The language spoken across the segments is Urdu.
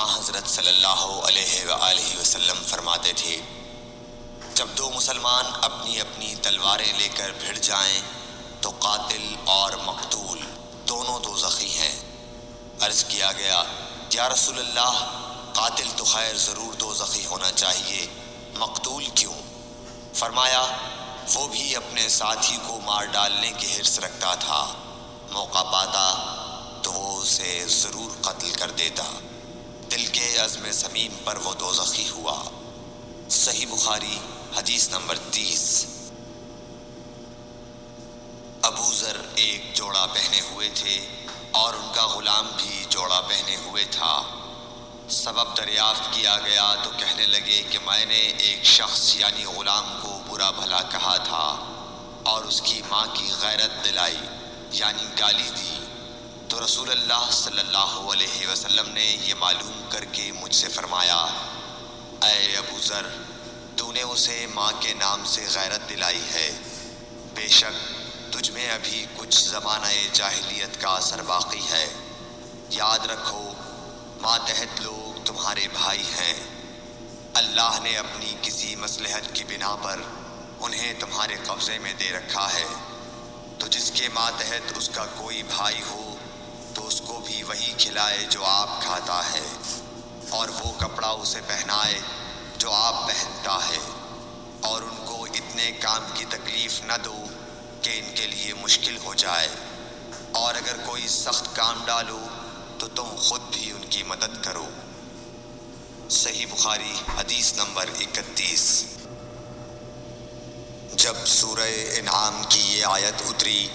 حضرت صلی اللہ علیہ وآلہ وسلم فرماتے تھے، جب دو مسلمان اپنی اپنی تلواریں لے کر بھڑ جائیں تو قاتل اور مقتول دونوں دوزخی ہیں۔ عرض کیا گیا، یا رسول اللہ، قاتل تو خیر ضرور دوزخی ہونا چاہیے، مقتول کیوں؟ فرمایا، وہ بھی اپنے ساتھی کو مار ڈالنے کی حرص رکھتا تھا، موقع پاتا تو وہ اسے ضرور قتل کر دیتا، دل کے عزم صمیم پر وہ دوزخی ہوا۔ صحیح بخاری حدیث نمبر 30۔ ابو ذر ایک جوڑا پہنے ہوئے تھے اور ان کا غلام بھی جوڑا پہنے ہوئے تھا۔ سبب دریافت کیا گیا تو کہنے لگے کہ میں نے ایک شخص یعنی غلام کو برا بھلا کہا تھا اور اس کی ماں کی غیرت دلائی یعنی گالی دی، تو رسول اللہ صلی اللہ علیہ وسلم نے یہ معلوم کر کے مجھ سے فرمایا، اے ابو ذر، تو نے اسے ماں کے نام سے غیرت دلائی ہے، بے شک تجھ میں ابھی کچھ زمانہ جاہلیت کا اثر باقی ہے۔ یاد رکھو، ماتحت لوگ تمہارے بھائی ہیں، اللہ نے اپنی کسی مصلحت کی بنا پر انہیں تمہارے قبضے میں دے رکھا ہے، تو جس کے ماتحت اس کا کوئی بھائی ہو تو اس کو بھی وہی کھلائے جو آپ کھاتا ہے، اور وہ کپڑا اسے پہنائے جو آپ پہنتا ہے، اور ان کو اتنے کام کی تکلیف نہ دو کہ ان کے لیے مشکل ہو جائے، اور اگر کوئی سخت کام ڈالو تو تم خود بھی ان کی مدد کرو۔ صحیح بخاری حدیث نمبر 31۔ جب سورہ انعام کی یہ آیت اتری،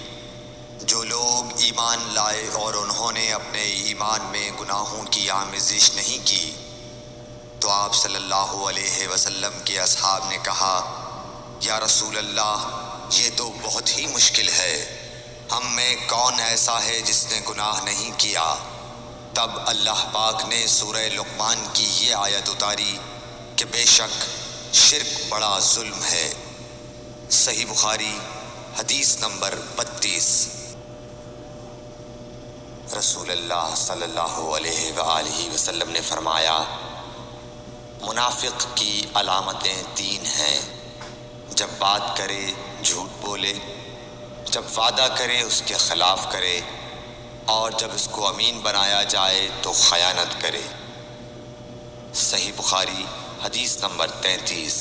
جو لوگ ایمان لائے اور انہوں نے اپنے ایمان میں گناہوں کی آمیزش نہیں کی، تو آپ صلی اللہ علیہ وسلم کے اصحاب نے کہا، یا رسول اللہ، یہ تو بہت ہی مشکل ہے، ہم میں کون ایسا ہے جس نے گناہ نہیں کیا؟ تب اللہ پاک نے سورہ لقمان کی یہ آیت اتاری کہ بے شک شرک بڑا ظلم ہے۔ صحیح بخاری حدیث نمبر 32۔ رسول اللہ صلی اللہ علیہ وآلہ وسلم نے فرمایا، منافق کی علامتیں 3 ہیں، جب بات کرے جھوٹ بولے، جب وعدہ کرے اس کے خلاف کرے، اور جب اس کو امین بنایا جائے تو خیانت کرے۔ صحیح بخاری حدیث نمبر 33۔